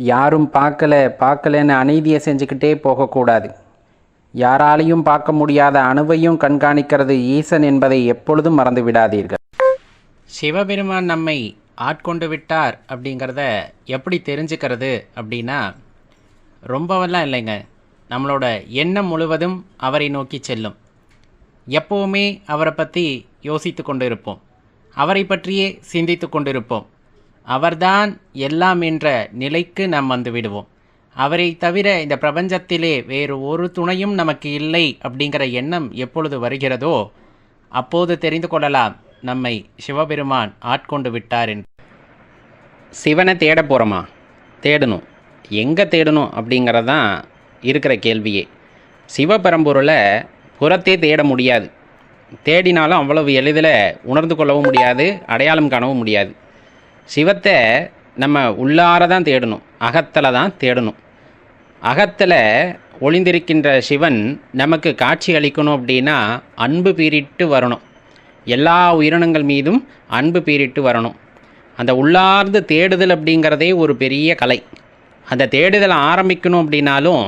யாரும் பார்க்கலன்னு அநீதியை செஞ்சுக்கிட்டே போகக்கூடாது. யாராலையும் பார்க்க முடியாத அணுவையும் கண்காணிக்கிறது ஈசன் என்பதை எப்பொழுதும் மறந்து விடாதீர்கள். சிவபெருமான் நம்மை ஆட்கொண்டு விட்டார் அப்படிங்கிறத எப்படி தெரிஞ்சுக்கிறது அப்படின்னா, ரொம்பவெல்லாம் இல்லைங்க. நம்மளோட எண்ணம் முழுவதும் அவரை நோக்கி செல்லும். எப்போவுமே அவரை பற்றி யோசித்து கொண்டு இருப்போம், அவரை பற்றியே சிந்தித்து கொண்டிருப்போம். அவர்தான் எல்லாம் என்ற நிலைக்கு நாம் வந்து விடுவோம். அவரை தவிர இந்த பிரபஞ்சத்திலே வேறு ஒரு துணையும் நமக்கு இல்லை அப்படிங்கிற எண்ணம் எப்பொழுது வருகிறதோ அப்போது தெரிந்து கொள்ளலாம் நம்மை சிவபெருமான் ஆட்கொண்டு விட்டார் என்று. சிவனை தேட போகிறோமா? தேடணும். எங்கே தேடணும் அப்படிங்கிறது தான் இருக்கிற கேள்வியே. சிவபரம்பொருளை புறத்தே தேட முடியாது. தேடினாலும் அவ்வளவு எளிதில் உணர்ந்து கொள்ளவும் முடியாது, அடையாளம் காணவும் முடியாது. சிவத்தை நம்ம உள்ளார தான் தேடணும், அகத்தில் தான் தேடணும். அகத்தில் ஒளிந்திருக்கின்ற சிவன் நமக்கு காட்சி அளிக்கணும் அப்படின்னா அன்பு பீரிட்டு வரணும். எல்லா உயிரினங்கள் மீதும் அன்பு பீரிட்டு வரணும். அந்த உள்ளார்ந்து தேடுதல் அப்படிங்கிறதே ஒரு பெரிய கலை. அந்த தேடுதலை ஆரம்பிக்கணும் அப்படின்னாலும்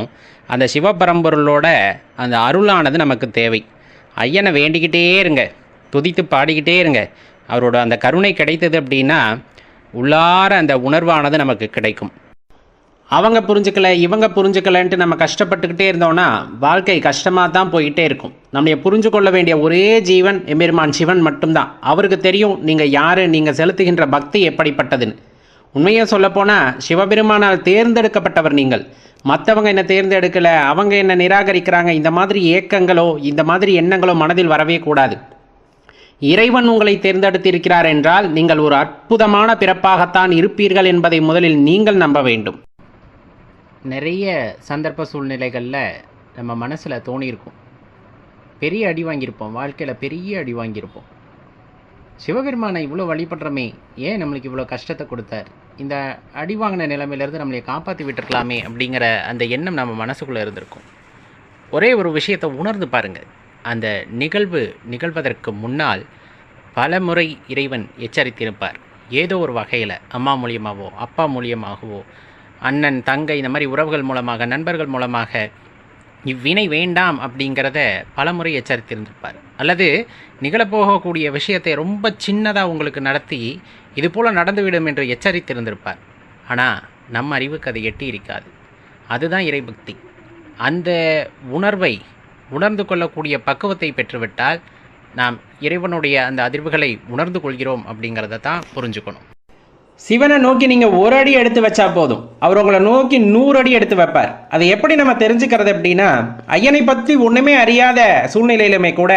அந்த சிவபரம்பொருளோட அந்த அருளானது நமக்கு தேவை. ஐயனை வேண்டிக்கிட்டே இருங்க, துதித்து பாடிக்கிட்டே இருங்க. அவரோட அந்த கருணை கிடைத்தது அப்படின்னா உள்ளார அந்த உணர்வானது நமக்கு கிடைக்கும். அவங்க புரிஞ்சுக்கல, இவங்க புரிஞ்சுக்கலன்ட்டு நம்ம கஷ்டப்பட்டுக்கிட்டே இருந்தோம்னா வாழ்க்கை கஷ்டமாக தான் போயிட்டே இருக்கும். நம்மளை புரிஞ்சு கொள்ள வேண்டிய ஒரே ஜீவன் எம்பெருமான் சிவன் மட்டும்தான். அவருக்கு தெரியும் நீங்கள் யார், நீங்கள் செலுத்துகின்ற பக்தி எப்படிப்பட்டதுன்னு. உண்மையாக சொல்லப்போனால் சிவபெருமானால் தேர்ந்தெடுக்கப்பட்டவர் நீங்கள். மற்றவங்க என்ன தேர்ந்தெடுக்கலை, அவங்க என்ன நிராகரிக்கிறாங்க, இந்த மாதிரி ஏக்கங்களோ இந்த மாதிரி எண்ணங்களோ மனதில் வரவே கூடாது. இறைவன் உங்களை தேர்ந்தெடுத்திருக்கிறார் என்றால் நீங்கள் ஒரு அற்புதமான பிறப்பாகத்தான் இருப்பீர்கள் என்பதை முதலில் நீங்கள் நம்ப வேண்டும். நிறைய சந்தர்ப்ப சூழ்நிலைகளில் நம்ம மனசில் தோணியிருக்கும், பெரிய அடி வாங்கியிருப்போம், வாழ்க்கையில் பெரிய அடி வாங்கியிருப்போம். சிவபெருமானை இவ்வளோ வழிபடுறமே, ஏன் நம்மளுக்கு இவ்வளோ கஷ்டத்தை கொடுத்தார், இந்த அடி வாங்கின நிலைமையிலேருந்து நம்மளை காப்பாற்றி விட்டுருக்கலாமே அப்படிங்கிற அந்த எண்ணம் நம்ம மனசுக்குள்ளே இருந்திருக்கும். ஒரே ஒரு விஷயத்தை உணர்ந்து பாருங்கள். அந்த நிகழ்வதற்கு முன்னால் பல முறை இறைவன் எச்சரித்திருப்பார். ஏதோ ஒரு வகையில் அம்மா மூலியமாகவோ அப்பா மூலியமாகவோ அண்ணன் தங்கை இந்த மாதிரி உறவுகள் மூலமாக நண்பர்கள் மூலமாக இவ்வினை வேண்டாம் அப்படிங்கிறத பல முறை எச்சரித்திருந்திருப்பார். அல்லது நிகழப்போகக்கூடிய விஷயத்தை ரொம்ப சின்னதாக உங்களுக்கு நடத்தி இது போல் நடந்துவிடும் என்று எச்சரித்திருந்திருப்பார். ஆனால் நம்ம அறிவுக்கு அதை எட்டி இருக்காது. அதுதான் இறைபக்தி. அந்த உணர்வை உணர்ந்து கொள்ளக்கூடிய பக்குவத்தை பெற்றுவிட்டால் நாம் இறைவனுடைய அந்த அதிர்வுகளை உணர்ந்து கொள்கிறோம் அப்படிங்கிறத தான் புரிஞ்சுக்கணும். சிவனை நோக்கி நீங்கள் ஒரு அடி எடுத்து வச்சா போதும், அவர் உங்களை நோக்கி 100 அடி எடுத்து வைப்பார். அதை எப்படி நம்ம தெரிஞ்சுக்கிறது அப்படின்னா, ஐயனை பற்றி ஒன்றுமே அறியாத சூழ்நிலையிலுமே கூட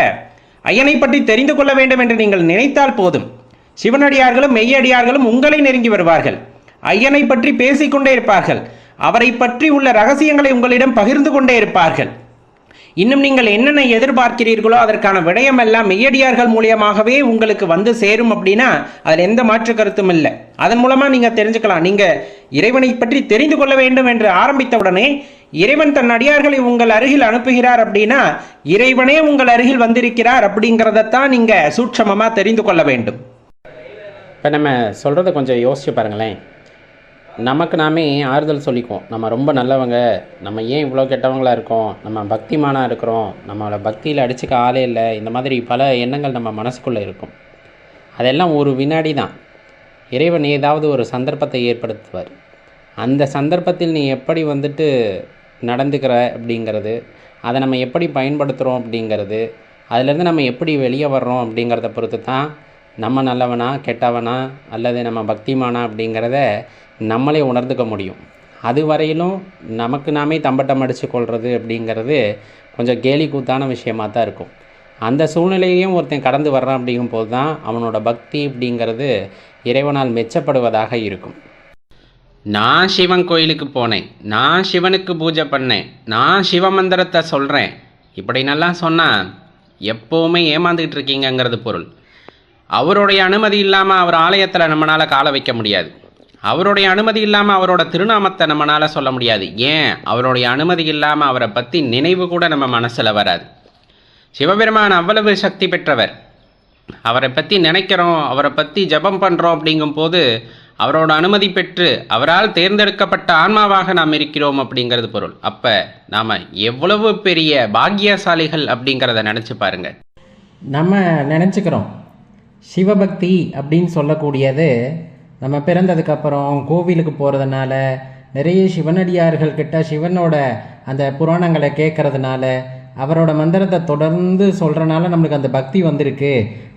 ஐயனை பற்றி தெரிந்து கொள்ள வேண்டும் என்று நீங்கள் நினைத்தால் போதும், சிவனடியார்களும் மெய்யடியார்களும் உங்களை நெருங்கி வருவார்கள். ஐயனை பற்றி பேசிக்கொண்டே இருப்பார்கள். அவரை பற்றி உள்ள ரகசியங்களை உங்களிடம் பகிர்ந்து கொண்டே இருப்பார்கள். இன்னும் நீங்கள் என்னென்ன எதிர்பார்க்கிறீர்களோ அதற்கான விடயமெல்லாம் மெய்யடியார்கள் மூலியமாகவே உங்களுக்கு வந்து சேரும் அப்படின்னா அதில் எந்த மாற்று கருத்தும் இல்லை. அதன் மூலமாக நீங்கள் தெரிஞ்சுக்கலாம். நீங்கள் இறைவனை பற்றி தெரிந்து கொள்ள வேண்டும் என்று ஆரம்பித்தவுடனே இறைவன் தன் அடியார்களை உங்கள் அருகில் அனுப்புகிறார் அப்படின்னா இறைவனே உங்கள் அருகில் வந்திருக்கிறார் அப்படிங்கிறதத்தான் நீங்கள் சூட்சமமாக தெரிந்து கொள்ள வேண்டும். இப்போ நம்ம சொல்கிறத கொஞ்சம் யோசிச்சு பாருங்களேன். நமக்கு நாமே ஆறுதல் சொல்லிக்குவோம், நம்ம ரொம்ப நல்லவங்க, நம்ம ஏன் இவ்வளோ கெட்டவங்களாக இருக்கோம், நம்ம பக்திமானாக இருக்கிறோம், நம்மளை பக்தியில் அடிச்சுக்க ஆளே இல்லை, இந்த மாதிரி பல எண்ணங்கள் நம்ம மனசுக்குள்ளே இருக்கும். அதெல்லாம் ஒரு வினாடி தான். இறைவன் ஏதாவது ஒரு சந்தர்ப்பத்தை ஏற்படுத்துவார். அந்த சந்தர்ப்பத்தில் நீ எப்படி நடந்துக்கிற அப்படிங்கிறது, அதை நம்ம எப்படி பயன்படுத்துகிறோம் அப்படிங்கிறது, அதிலேருந்து நம்ம எப்படி வெளியே வர்றோம் அப்படிங்கிறத பொறுத்து தான் நம்ம நல்லவனா கெட்டவனா அல்லது நம்ம பக்திமானா அப்படிங்கிறத நம்மளே உணர்ந்துக்க முடியும். அது வரையிலும் நமக்கு நாமே தம்பட்டம் அடித்து கொள்வது அப்படிங்கிறது கொஞ்சம் கேலி கூத்தான விஷயமாக தான் இருக்கும். அந்த சூழ்நிலையையும் ஒருத்தன் கடந்து வர்றான் அப்படிங்கும்போது தான் அவனோட பக்தி அப்படிங்கிறது இறைவனால் மெச்சப்படுவதாக இருக்கும். நான் சிவன் கோயிலுக்கு போனேன், நான் சிவனுக்கு பூஜை பண்ணேன், நான் சிவமந்திரத்தை சொல்கிறேன், இப்படி நல்லா சொன்னால் எப்போவுமே ஏமாந்துக்கிட்டு இருக்கீங்கிறது பொருள். அவருடைய அனுமதி இல்லாமல் அவர் ஆலயத்தில் நம்மளால் காலை வைக்க முடியாது. அவருடைய அனுமதி இல்லாமல் அவரோட திருநாமத்தை நம்மளால் சொல்ல முடியாது. ஏன், அவருடைய அனுமதி இல்லாமல் அவரை பற்றி நினைவு கூட நம்ம மனசில் வராது. சிவபெருமான் அவ்வளவு சக்தி பெற்றவர். அவரை பற்றி நினைக்கிறோம், அவரை பற்றி ஜபம் பண்ணுறோம் அப்படிங்கும்போது அவரோட அனுமதி பெற்று அவரால் தேர்ந்தெடுக்கப்பட்ட ஆன்மாவாக நாம் இருக்கிறோம் அப்படிங்கிறது பொருள். அப்போ நாம் எவ்வளவு பெரிய பாக்கியசாலிகள் அப்படிங்கிறத நினச்சி பாருங்க. நம்ம நினச்சிக்கிறோம் சிவபக்தி அப்படின்னு சொல்லக்கூடியது நம்ம பிறந்ததுக்கப்புறம் கோவிலுக்கு போகிறதுனால, நிறைய சிவனடியார்கள் கிட்ட சிவனோட அந்த புராணங்களை கேட்கறதுனால, அவரோட மந்திரத்தை தொடர்ந்து சொல்கிறனால நம்மளுக்கு அந்த பக்தி வந்திருக்கு,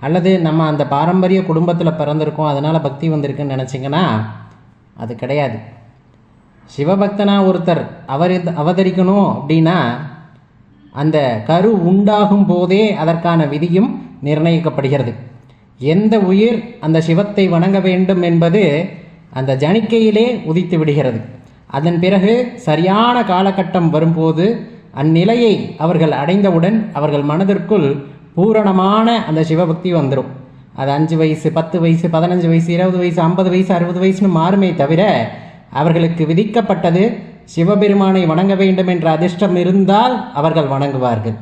அல்லது நம்ம அந்த பாரம்பரிய குடும்பத்தில் பிறந்திருக்கோம் அதனால் பக்தி வந்திருக்குன்னு நினச்சிங்கன்னா அது கிடையாது. சிவபக்தனாக ஒருத்தர் அவதரிக்கணும் அப்படின்னா அந்த கரு உண்டாகும் போதே அதற்கான விதியும் நிர்ணயிக்கப்படுகிறது. எந்த உயிர் அந்த சிவத்தை வணங்க வேண்டும் என்பது அந்த ஜனிக்கையிலே உதித்து விடுகிறது. அதன் பிறகு சரியான காலகட்டம் வரும்போது அந்நிலையை அவர்கள் அடைந்தவுடன் அவர்கள் மனதிற்குள் பூரணமான அந்த சிவபக்தி வந்துடும். அது 5 வயசு, 10 வயசு, 15 வயசு, 20 வயசு, 50 வயசு, 60 வயசுன்னு மாறுமே தவிர அவர்களுக்கு விதிக்கப்பட்டது சிவபெருமானை வணங்க வேண்டும் என்ற அதிர்ஷ்டம் இருந்தால் அவர்கள் வணங்குவார்கள்.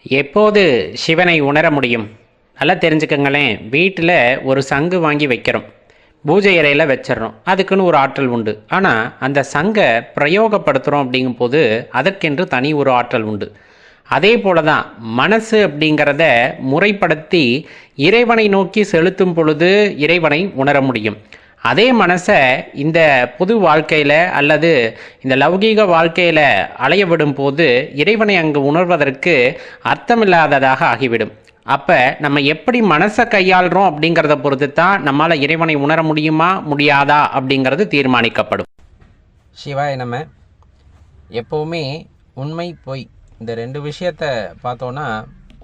எப்போது சிவனை உணர முடியும்? நல்லா தெரிஞ்சுக்கங்களேன். வீட்டில் ஒரு சங்கு வாங்கி வைக்கிறோம், பூஜை அறையில் வச்சிடறோம், அதுக்குன்னு ஒரு ஆற்றல் உண்டு. ஆனால் அந்த சங்கை பிரயோகப்படுத்துகிறோம் அப்படிங்கும்போது அதற்கென்று தனி ஒரு ஆற்றல் உண்டு. அதே போல தான் மனசு அப்படிங்கிறத முறைப்படுத்தி இறைவனை நோக்கி செலுத்தும் பொழுது இறைவனை உணர முடியும். அதே மனசை இந்த பொது வாழ்க்கையில் அல்லது இந்த லௌகீக வாழ்க்கையில் அலைய விடும் போது இறைவனை அங்கு உணர்வதற்கு அர்த்தமில்லாததாக ஆகிவிடும். அப்போ நம்ம எப்படி மனசை கையாளுறோம் அப்படிங்கிறத பொறுத்து தான் நம்மளால் இறைவனை உணர முடியுமா முடியாதா அப்படிங்கிறது தீர்மானிக்கப்படும். சிவாய நம்ம எப்போவுமே உண்மை பொய் இந்த 2 விஷயத்தை பார்த்தோன்னா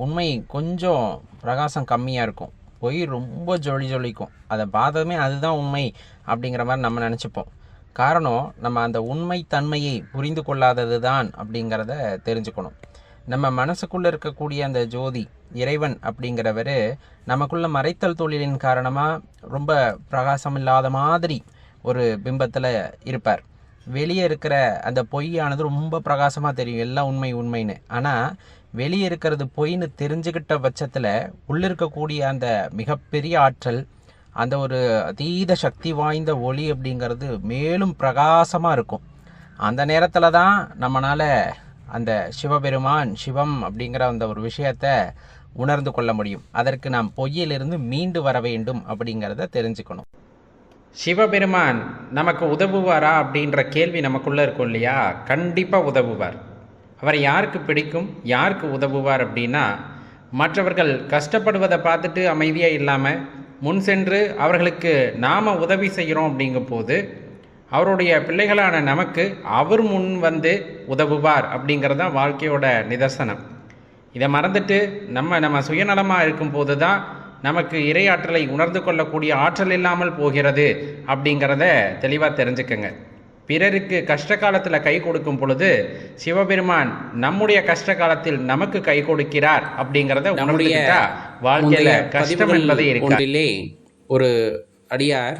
உண்மை கொஞ்சம் பிரகாசம் கம்மியாக இருக்கும், பொய் ரொம்ப ஜொலிக்கும். அதை பார்த்ததுமே அதுதான் உண்மை அப்படிங்கிற மாதிரி நம்ம நினச்சிப்போம். காரணம், நம்ம அந்த உண்மை தன்மையை புரிந்து கொள்ளாதது தான் அப்படிங்கிறத தெரிஞ்சுக்கணும். நம்ம மனசுக்குள்ளே இருக்கக்கூடிய அந்த ஜோதி இறைவன் அப்படிங்கிறவர் நமக்குள்ள மறைத்தல் தொழிலின் காரணமாக ரொம்ப பிரகாசம் இல்லாத மாதிரி ஒரு பிம்பத்தில் இருப்பார். வெளியே இருக்கிற அந்த பொய்யானது ரொம்ப பிரகாசமாக தெரியும், எல்லாம் உண்மைன்னு. ஆனால் வெளியே இருக்கிறது பொய்ன்னு தெரிஞ்சுக்கிட்ட பட்சத்தில் உள்ளிருக்கக்கூடிய அந்த மிகப்பெரிய ஆற்றல், அந்த ஒரு அதீத சக்தி வாய்ந்த ஒளி அப்படிங்கிறது மேலும் பிரகாசமாக இருக்கும். அந்த நேரத்தில் தான் நம்மளால் அந்த சிவபெருமான் சிவம் அப்படிங்கிற அந்த ஒரு விஷயத்தை உணர்ந்து கொள்ள முடியும். அதற்கு நாம் பொய்யிலிருந்து மீண்டு வர வேண்டும் அப்படிங்கிறத தெரிஞ்சுக்கணும். சிவபெருமான் நமக்கு உதவுவாரா அப்படின்ற கேள்வி நமக்குள்ளே இருக்கும் இல்லையா? கண்டிப்பாக உதவுவார். அவர் யாருக்கு பிடிக்கும், யாருக்கு உதவுவார் அப்படின்னா, மற்றவர்கள் கஷ்டப்படுவதை பார்த்துட்டு அமைதியாக இல்லாமல் முன் சென்று அவர்களுக்கு நாம் உதவி செய்கிறோம் அப்படிங்கும் போது அவருடைய பிள்ளைகளான நமக்கு அவர் முன் வந்து உதவுவார் அப்படிங்கிறது தான் வாழ்க்கையோட நிதர்சனம். இதை மறந்துட்டு நம்ம சுயநலமாக இருக்கும்போது தான் நமக்கு இறையாற்றலை உணர்ந்து கொள்ளக்கூடிய ஆற்றல் இல்லாமல் போகிறது அப்படிங்கிறத தெளிவாக தெரிஞ்சுக்கங்க. பிறருக்கு கஷ்ட காலத்தில் கை கொடுக்கும் பொழுது சிவபெருமான் நம்முடைய கஷ்ட காலத்தில் நமக்கு கை கொடுக்கிறார் அப்படிங்கிறத உணர்ந்துக்கிட்டா வாழ்க்கையில் கஷ்டம் என்பதே இருக்கில்லே. ஒரு அடியார்,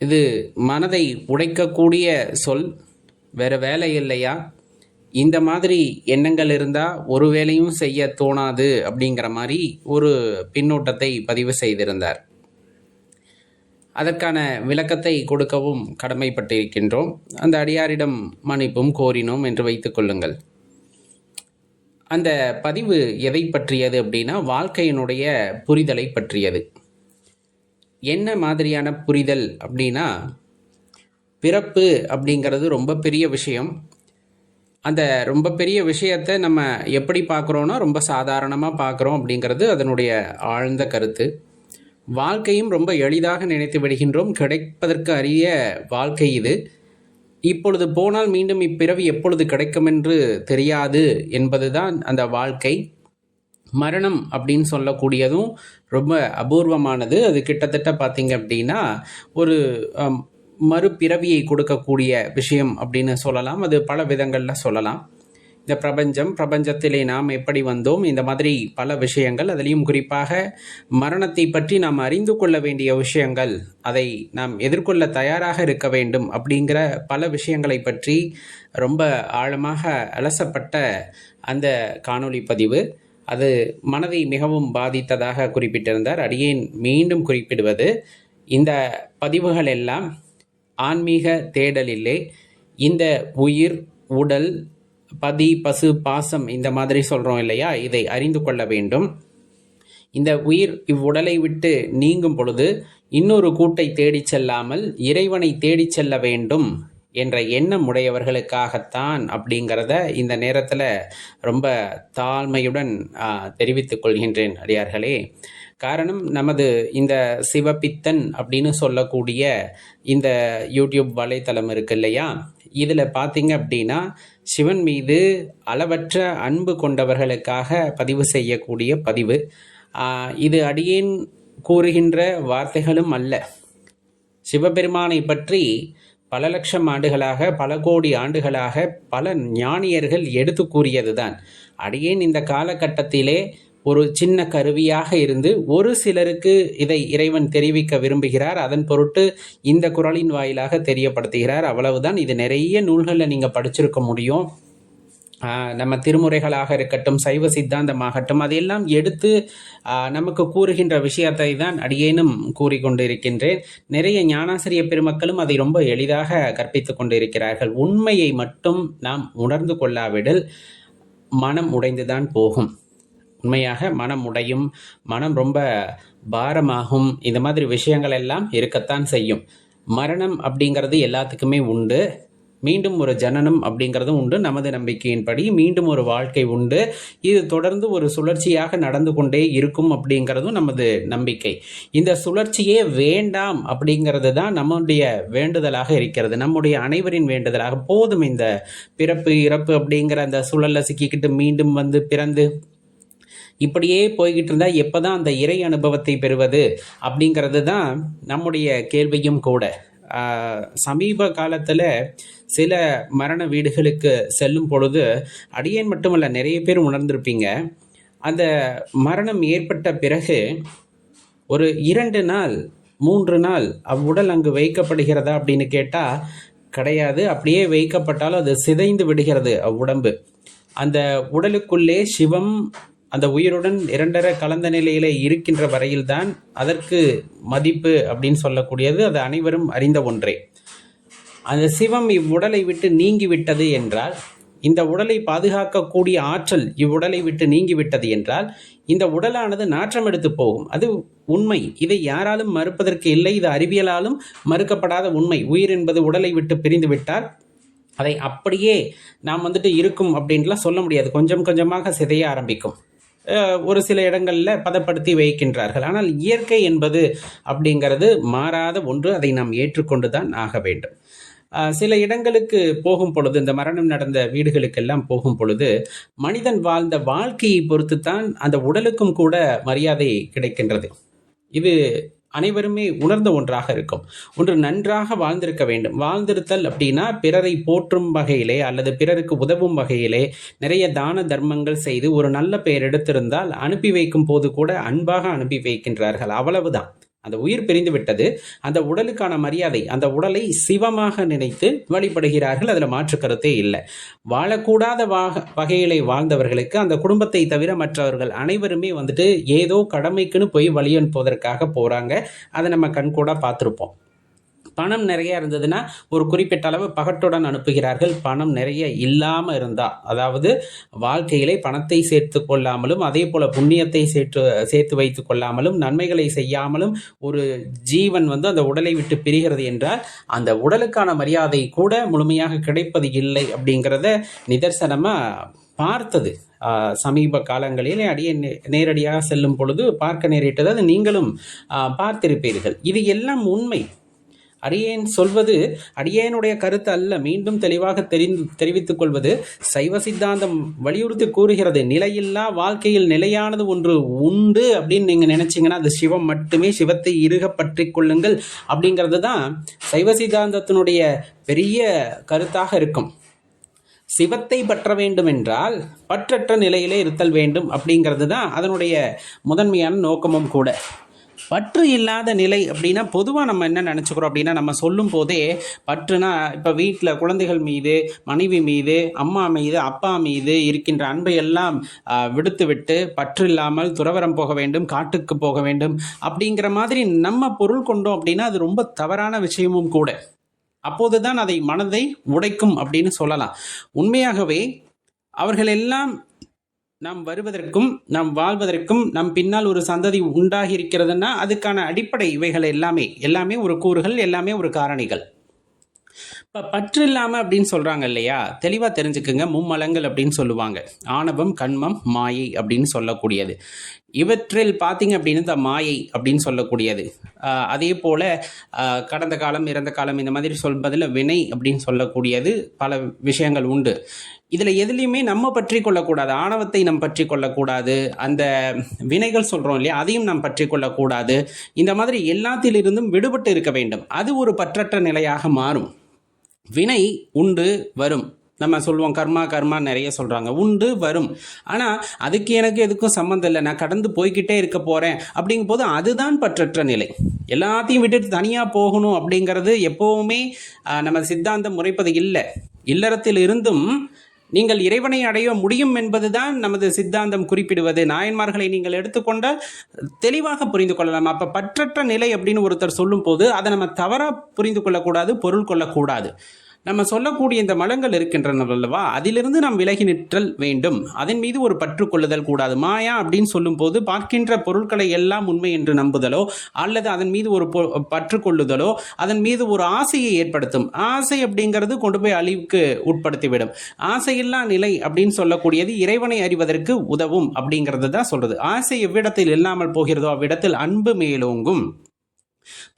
இது மனதை உடைக்கக்கூடிய சொல், வேறு வேலை இல்லையா, இந்த மாதிரி எண்ணங்கள் இருந்தால் ஒரு வேலையும் செய்ய தோணாது அப்படிங்கிற மாதிரி ஒரு பின்னோட்டத்தை பதிவு செய்திருந்தார். அதற்கான விளக்கத்தை கொடுக்கவும் கடமைப்பட்டிருக்கின்றோம். அந்த அடியாரிடம் மன்னிப்பும் கோரினோம் என்று வைத்து கொள்ளுங்கள். அந்த பதிவு எதை பற்றியது அப்படின்னா, வாழ்க்கையினுடைய புரிதலை பற்றியது. என்ன மாதிரியான புரிதல் அப்படின்னா, பிறப்பு அப்படிங்கிறது ரொம்ப பெரிய விஷயம். அந்த ரொம்ப பெரிய விஷயத்தை நம்ம எப்படி பார்க்குறோன்னா ரொம்ப சாதாரணமாக பார்க்குறோம் அப்படிங்கிறது அதனுடைய ஆழ்ந்த கருத்து. வாழ்க்கையும் ரொம்ப எளிதாக நினைத்து விடுகின்றோம். கிடைப்பதற்கு அரிய வாழ்க்கை இது. இப்பொழுது போனால் மீண்டும் இப்பிறவி எப்பொழுது கிடைக்கும் என்று தெரியாது என்பதுதான் அந்த வாழ்க்கை. மரணம் அப்படின்னு சொல்லக்கூடியதும் ரொம்ப அபூர்வமானது. அது கிட்டத்தட்ட பார்த்திங்க அப்படின்னா ஒரு மறுபிறவியை கொடுக்கக்கூடிய விஷயம் அப்படின்னு சொல்லலாம். அது பல விதங்களில் சொல்லலாம். இந்த பிரபஞ்சத்திலே நாம் எப்படி வந்தோம், இந்த மாதிரி பல விஷயங்கள், அதுலேயும் குறிப்பாக மரணத்தை பற்றி நாம் அறிந்து கொள்ள வேண்டிய விஷயங்கள், அதை நாம் எதிர்கொள்ள தயாராக இருக்க வேண்டும் அப்படிங்கிற பல விஷயங்களை பற்றி ரொம்ப ஆழமாக அலசப்பட்ட அந்த காணொளி பதிவு, அது மனதை மிகவும் பாதித்ததாக குறிப்பிட்டிருந்தார். அடியேன் மீண்டும் குறிப்பிடுவது, இந்த பதிவுகள் எல்லாம் ஆன்மீக தேடலிலே இந்த உயிர், உடல், பதி, பசு, பாசம் இந்த மாதிரி சொல்கிறோம் இல்லையா, இதை அறிந்து கொள்ள வேண்டும். இந்த உயிர் இவ்வுடலை விட்டு நீங்கும் பொழுது இன்னொரு கூட்டை தேடிச் செல்லாமல் இறைவனை தேடிச் செல்ல வேண்டும் என்ற எண்ணம் உடையவர்களுக்காகத்தான் அப்படிங்கிறத இந்த நேரத்தில் ரொம்ப தாழ்மையுடன் தெரிவித்துக் கொள்கின்றேன் அடியார்களே. காரணம், நமது இந்த சிவபித்தன் அப்படின்னு சொல்லக்கூடிய இந்த யூடியூப் வலைத்தளம் இருக்கு இல்லையா, இதில் பார்த்தீங்க அப்படின்னா சிவன் மீது அளவற்ற அன்பு கொண்டவர்களுக்காக பதிவு செய்யக்கூடிய பதிவு. இது அடியேன் கூறுகின்ற வார்த்தைகளும் அல்ல. சிவபெருமானை பற்றி பல லட்சம் ஆண்டுகளாக, பல கோடி ஆண்டுகளாக பல ஞானியர்கள் எடுத்து கூறியதுதான். அடியேன் இந்த காலகட்டத்திலே ஒரு சின்ன கருவியாக இருந்து ஒரு சிலருக்கு இதை இறைவன் தெரிவிக்க விரும்புகிறார். அதன் பொருட்டு இந்த குறளின் வாயிலாக தெரியப்படுத்துகிறார், அவ்வளவுதான். இது நிறைய நூல்களில் நீங்கள் படிச்சிருக்க முடியும். நம்ம திருமுறைகளாக இருக்கட்டும், சைவ சித்தாந்தமாகட்டும், அதையெல்லாம் எடுத்து நமக்கு கூறுகின்ற விஷயத்தை தான் அடியேனும் கூறிக்கொண்டு இருக்கின்றேன். நிறைய ஞானாசிரிய பெருமக்களும் அதை ரொம்ப எளிதாக கற்பித்து கொண்டு இருக்கிறார்கள். உண்மையை மட்டும் நாம் உணர்ந்து கொள்ளாவிடில் மனம் உடைந்துதான் போகும். உண்மையாக மனம் உடையும், மனம் ரொம்ப பாரமாகும். இந்த மாதிரி விஷயங்கள் எல்லாம் இருக்கத்தான் செய்யும். மரணம் அப்படிங்கிறது எல்லாத்துக்குமே உண்டு. மீண்டும் ஒரு ஜனனம் அப்படிங்கிறதும் உண்டு. நமது நம்பிக்கையின்படி மீண்டும் ஒரு வாழ்க்கை உண்டு. இது தொடர்ந்து ஒரு சுழற்சியாக நடந்து கொண்டே இருக்கும் அப்படிங்கிறதும் நமது நம்பிக்கை. இந்த சுழற்சியே வேண்டாம் அப்படிங்கிறது தான் நம்முடைய வேண்டுதலாக இருக்கிறது, நம்முடைய அனைவரின் வேண்டுதலாக. போதும் இந்த பிறப்பு இறப்பு அப்படிங்கிற அந்த சுழல்ல சிக்கிக்கிட்டு மீண்டும் வந்து பிறந்து இப்படியே போய்கிட்டு இருந்தால் எப்போ தான் அந்த இறை அனுபவத்தை பெறுவது அப்படிங்கிறது தான் நம்முடைய கேள்வியும் கூட. சமீப காலத்தில் சில மரண வீடுகளுக்கு செல்லும் பொழுது அடியேன் மட்டுமல்ல, நிறைய பேர் உணர்ந்திருப்பீங்க. அந்த மரணம் ஏற்பட்ட பிறகு ஒரு 2 நாள் 3 நாள் அவ்வுடல் அங்கு வைக்கப்படுகிறதா அப்படின்னு கேட்டால் கிடையாது. அப்படியே வைக்கப்பட்டாலும் அது சிதைந்து விடுகிறது அவ்வுடம்பு. அந்த உடலுக்குள்ளே சிவம் அந்த உயிருடன் 2 கலந்த நிலையிலே இருக்கின்ற வரையில்தான் அதற்கு மதிப்பு அப்படின்னு சொல்லக்கூடியது. அது அனைவரும் அறிந்த ஒன்றே. அந்த சிவம் இவ்வுடலை விட்டு நீங்கிவிட்டது என்றால், இந்த உடலை பாதுகாக்கக்கூடிய ஆற்றல் இவ்வுடலை விட்டு நீங்கிவிட்டது என்றால், இந்த உடலானது நாற்றம் எடுத்து போகும். அது உண்மை. இதை யாராலும் மறுப்பதற்கு இல்லை. இது அறிவியலாலும் மறுக்கப்படாத உண்மை. உயிர் என்பது உடலை விட்டு பிரிந்து விட்டால் அதை அப்படியே நாம் இருக்கும் அப்படின்லாம் சொல்ல முடியாது. கொஞ்சம் கொஞ்சமாக சிதைய ஆரம்பிக்கும். ஒரு சில இடங்களில் பதப்படுத்தி வைக்கின்றார்கள். ஆனால் இயற்கை என்பது அப்படிங்கிறது மாறாத ஒன்று. அதை நாம் ஏற்றுக்கொண்டு தான் ஆக வேண்டும். சில இடங்களுக்கு போகும் பொழுது, இந்த மரணம் நடந்த வீடுகளுக்கெல்லாம் போகும் பொழுது, மனிதன் வாழ்ந்த வாழ்க்கையை பொறுத்து தான் அந்த உடலுக்கும் கூட மரியாதை கிடைக்கின்றது. இது அனைவருமே உணர்ந்த ஒன்றாக இருக்கும். ஒன்று, நன்றாக வாழ்ந்திருக்க வேண்டும். வாழ்ந்திருத்தல் அப்படின்னா பிறரை போற்றும் வகையிலே அல்லது பிறருக்கு உதவும் வகையிலே நிறைய தான தர்மங்கள் செய்து ஒரு நல்ல பெயர் எடுத்திருந்தால் அனுப்பி வைக்கும் போது கூட அன்பாக அனுப்பி வைக்கின்றார்கள். அவ்வளவுதான். அந்த உயிர் பிரிந்து விட்டது. அந்த உடலுக்கான மரியாதை, அந்த உடலை சிவமாக நினைத்து வழிபடுகிறார்கள். அதில் மாற்று கருத்தே இல்லை. வாழக்கூடாத வகையிலே வாழ்ந்தவர்களுக்கு அந்த குடும்பத்தை தவிர மற்றவர்கள் அனைவருமே ஏதோ கடமைக்குன்னு போய் வழி அனுப்புவதற்காக போகிறாங்க. அதை நம்ம கண்கூட பார்த்துருப்போம். பணம் நிறைய இருந்ததுன்னா ஒரு குறிப்பிட்ட அளவு பகட்டுடன் அனுப்புகிறார்கள். பணம் நிறைய இல்லாமல் இருந்தால், அதாவது வாழ்க்கையிலே பணத்தை சேர்த்து கொள்ளாமலும் அதே போல் புண்ணியத்தை சேர்த்து வைத்து கொள்ளாமலும் நன்மைகளை செய்யாமலும் ஒரு ஜீவன் அந்த உடலை விட்டு பிரிகிறது என்றால் அந்த உடலுக்கான மரியாதை கூட முழுமையாக கிடைப்பது இல்லை அப்படிங்கிறத நிதர்சனமாக பார்த்தது. சமீப காலங்களில் அடியே நேரடியாக செல்லும் பொழுது பார்க்க நேரிட்டது. அது நீங்களும் பார்த்திருப்பீர்கள். இது எல்லாம் உண்மை. அடியேன் சொல்வது அடியேனுடைய கருத்து அல்ல. மீண்டும் தெளிவாக தெரிவித்துக் கொள்வது, சைவ சித்தாந்தம் வலியுறுத்தி கூறுகிறது. நிலையில்லா வாழ்க்கையில் நிலையானது ஒன்று உண்டு அப்படின்னு நீங்கள் நினைச்சிங்கன்னா அது சிவம் மட்டுமே. சிவத்தை இறுக பற்றி கொள்ளுங்கள் அப்படிங்கிறது தான் சைவ சித்தாந்தத்தினுடைய பெரிய கருத்தாக இருக்கும். சிவத்தை பற்ற வேண்டும் என்றால் பற்றற்ற நிலையிலே இருத்தல் வேண்டும் அப்படிங்கிறது தான் அதனுடைய முதன்மையான நோக்கமும் கூட. பற்று இல்லாத நிலை அப்படின்னா பொதுவாக நம்ம என்ன நினச்சிக்கிறோம் அப்படின்னா, நம்ம சொல்லும் போதே பற்றுனா இப்போ வீட்டில் குழந்தைகள் மீது, மனைவி மீது, அம்மா மீது, அப்பா மீது இருக்கின்ற அன்பை எல்லாம் விடுத்து விட்டு பற்று இல்லாமல் துறவரம் போக வேண்டும், காட்டுக்கு போக வேண்டும் அப்படிங்கிற மாதிரி நம்ம பொருள் கொண்டோம் அப்படின்னா அது ரொம்ப தவறான விஷயமும் கூட. அப்போதுதான் அதை மனதை உடைக்கும் அப்படின்னு சொல்லலாம். உண்மையாகவே அவர்கள் எல்லாம் நாம் வருவதற்கும் நாம் வாழ்வதற்கும் நம் பின்னால் ஒரு சந்ததி உண்டாகி இருக்கிறதுன்னா அதுக்கான அடிப்படை இவைகள் எல்லாமே ஒரு கூறுகள், எல்லாமே ஒரு காரணிகள். இப்போ பற்று இல்லாமல் அப்படின்னு சொல்கிறாங்க இல்லையா, தெளிவாக தெரிஞ்சுக்குங்க. மும்மலங்கள் அப்படின்னு சொல்லுவாங்க. ஆணவம், கண்மம், மாயை அப்படின்னு சொல்லக்கூடியது. இவற்றில் பார்த்தீங்க அப்படின்னு இந்த மாயை அப்படின்னு சொல்லக்கூடியது, அதே போல் கடந்த காலம், இறந்த காலம், இந்த மாதிரி சொல்வதில் வினை அப்படின்னு சொல்லக்கூடியது பல விஷயங்கள் உண்டு. இதில் எதுலேயுமே நம்ம பற்றி கொள்ளக்கூடாது. ஆணவத்தை நம் பற்றி கொள்ளக்கூடாது, அந்த வினைகள் சொல்கிறோம் இல்லையா அதையும் நாம் பற்றி கொள்ளக்கூடாது. இந்த மாதிரி எல்லாத்திலிருந்தும் விடுபட்டு இருக்க வேண்டும். அது ஒரு பற்றற்ற நிலையாக மாறும். வினை உண்டு வரும், நம்ம சொல்லுவோம் கர்மா நிறைய சொல்கிறாங்க, உண்டு வரும். ஆனால் அதுக்கு எனக்கு எதுக்கும் சம்மந்தம் இல்லை, நான் கடந்து போய்கிட்டே இருக்க போகிறேன் அப்படிங்கும் போது அதுதான் பற்றற்ற நிலை. எல்லாத்தையும் விட்டுட்டு தனியாக போகணும் அப்படிங்கிறது எப்போவுமே நம்ம சித்தாந்தம் முறைப்பது இல்லை. இல்லறத்தில் இருந்தும் நீங்கள் இறைவனை அடைய முடியும் என்பதுதான் நமது சித்தாந்தம் குறிப்பிடுவது. நாயன்மார்களை நீங்கள் எடுத்துக்கொண்டால் தெளிவாக புரிந்து கொள்ளலாம். அப்போ பற்றற்ற நிலை அப்படின்னு ஒருத்தர் சொல்லும் போது அதை நம்ம தவறாக புரிந்து கொள்ளக்கூடாது, பொருள் கொள்ளக்கூடாது. நம்ம சொல்லக்கூடிய இந்த மலங்கள் இருக்கின்றன அல்லவா, அதிலிருந்து நாம் விலகி நிற்றல் வேண்டும். அதன் மீது ஒரு பற்று கொள்ளுதல் கூடாது. மாயா அப்படின்னு சொல்லும் போது பார்க்கின்ற பொருட்களை எல்லாம் உண்மை என்று நம்புதலோ அல்லது அதன் மீது ஒரு பற்று கொள்ளுதலோ அதன் மீது ஒரு ஆசையை ஏற்படுத்தும். ஆசை அப்படிங்கிறது கொண்டு போய் அழிவுக்கு உட்படுத்திவிடும். ஆசையில்லா நிலை அப்படின்னு சொல்லக்கூடியது இறைவனை அறிவதற்கு உதவும் அப்படிங்கிறது தான் சொல்றது. ஆசை எவ்விடத்தில் இல்லாமல் போகிறதோ அவ்விடத்தில் அன்பு மேலோங்கும்.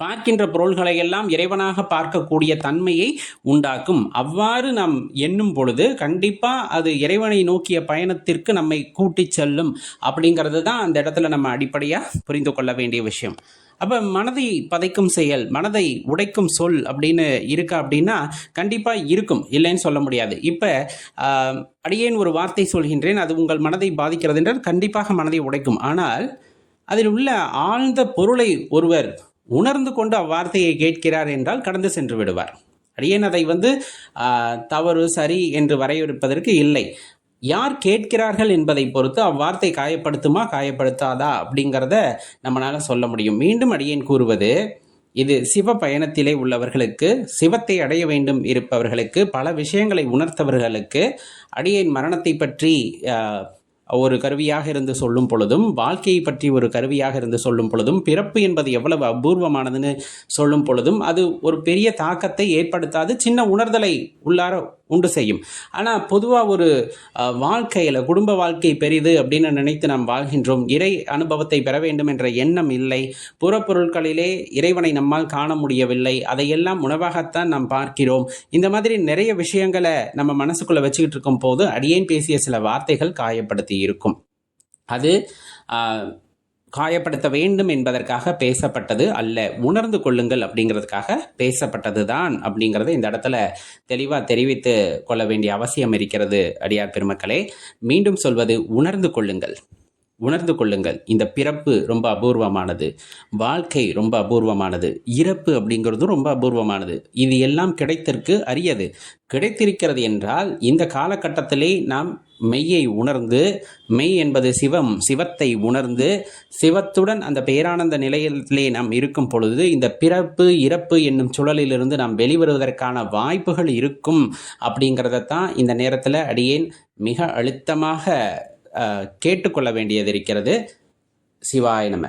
பார்க்கின்ற பொருள்களை எல்லாம் இறைவனாக பார்க்கக்கூடிய தன்மையை உண்டாக்கும். அவ்வாறு நாம் எண்ணும் பொழுது கண்டிப்பா அது இறைவனை நோக்கிய பயணத்திற்கு நம்மை கூட்டி செல்லும் அப்படிங்கிறது தான் அந்த இடத்துல நம்ம அடிப்படையா புரிந்து கொள்ள வேண்டிய விஷயம். அப்ப மனதை பதைக்கும் செயல், மனதை உடைக்கும் சொல் அப்படின்னு இருக்கா அப்படின்னா கண்டிப்பா இருக்கும், இல்லைன்னு சொல்ல முடியாது. இப்ப அடியேன் ஒரு வார்த்தை சொல்கின்றேன், அது உங்கள் மனதை பாதிக்கிறது என்றால் கண்டிப்பாக மனதை உடைக்கும். ஆனால் அதில் உள்ள ஆழ்ந்த பொருளை ஒருவர் உணர்ந்து கொண்டு அவ்வார்த்தையை கேட்கிறார் என்றால் கடந்து சென்று விடுவார். அடியேன் அதை தவறு சரி என்று வரையறுப்பதற்கு இல்லை. யார் கேட்கிறார்கள் என்பதை பொறுத்து அவ்வார்த்தை காயப்படுத்துமா காயப்படுத்தாதா அப்படிங்கிறத நம்மளால சொல்ல முடியும். மீண்டும் அடியேன் கூறுவது, இது சிவ பயணத்திலே உள்ளவர்களுக்கு, சிவத்தை அடைய வேண்டும் இருப்பவர்களுக்கு, பல விஷயங்களை உணர்த்தவர்களுக்கு அடியேன் மரணத்தை பற்றி ஒரு கருவியாக இருந்து சொல்லும் பொழுதும், வாழ்க்கையை பற்றி ஒரு கருவியாக இருந்து சொல்லும் பொழுதும், பிறப்பு என்பது எவ்வளவு அபூர்வமானதுன்னு சொல்லும் பொழுதும் அது ஒரு பெரிய தாக்கத்தை ஏற்படுத்தாது, சின்ன உணர்தலை உள்ளார உண்டு செய்யும். ஆனால் பொதுவாக ஒரு வாழ்க்கையில் குடும்ப வாழ்க்கை பெரிது அப்படின்னு நினைத்து நாம் வாழ்கின்றோம். இறை அனுபவத்தை பெற வேண்டும் என்ற எண்ணம் இல்லை. புறப்பொருட்களிலே இறைவனை நம்மால் காண முடியவில்லை, அதையெல்லாம் உணவாகத்தான் நாம் பார்க்கிறோம். இந்த மாதிரி நிறைய விஷயங்களை நம்ம மனசுக்குள்ளே வச்சுக்கிட்டு இருக்கும் போது அடியேன் பேசிய சில வார்த்தைகள் காயப்படுத்தி இருக்கும். அது காயப்படுத்த வேண்டும் என்பதற்காக பேசப்பட்டது அல்ல, உணர்ந்து கொள்ளுங்கள் அப்படிங்கிறதுக்காக பேசப்பட்டது தான் அப்படிங்கிறத இந்த இடத்துல தெளிவாக தெரிவித்து கொள்ள வேண்டிய அவசியம் இருக்கிறது. அடியார் பெருமக்களே, மீண்டும் சொல்வது, உணர்ந்து கொள்ளுங்கள், உணர்ந்து கொள்ளுங்கள். இந்த பிறப்பு ரொம்ப அபூர்வமானது, வாழ்க்கை ரொம்ப அபூர்வமானது, இறப்பு அப்படிங்கிறதும் ரொம்ப அபூர்வமானது. இது எல்லாம் கிடைத்திருக்கு அரியது. கிடைத்திருக்கிறது என்றால் இந்த காலகட்டத்திலே நாம் மெய்யை உணர்ந்து, மெய் என்பது சிவம், சிவத்தை உணர்ந்து சிவத்துடன் அந்த பேரானந்த நிலையிலே நாம் இருக்கும் பொழுது இந்த பிறப்பு இறப்பு என்னும் சுழலிலிருந்து நாம் வெளிவருவதற்கான வாய்ப்புகள் இருக்கும் அப்படிங்கிறதான் இந்த நேரத்தில் அடியேன் மிக அழுத்தமாக கேட்டுக்கொள்ள வேண்டியது இருக்கிறது. சிவாய நம.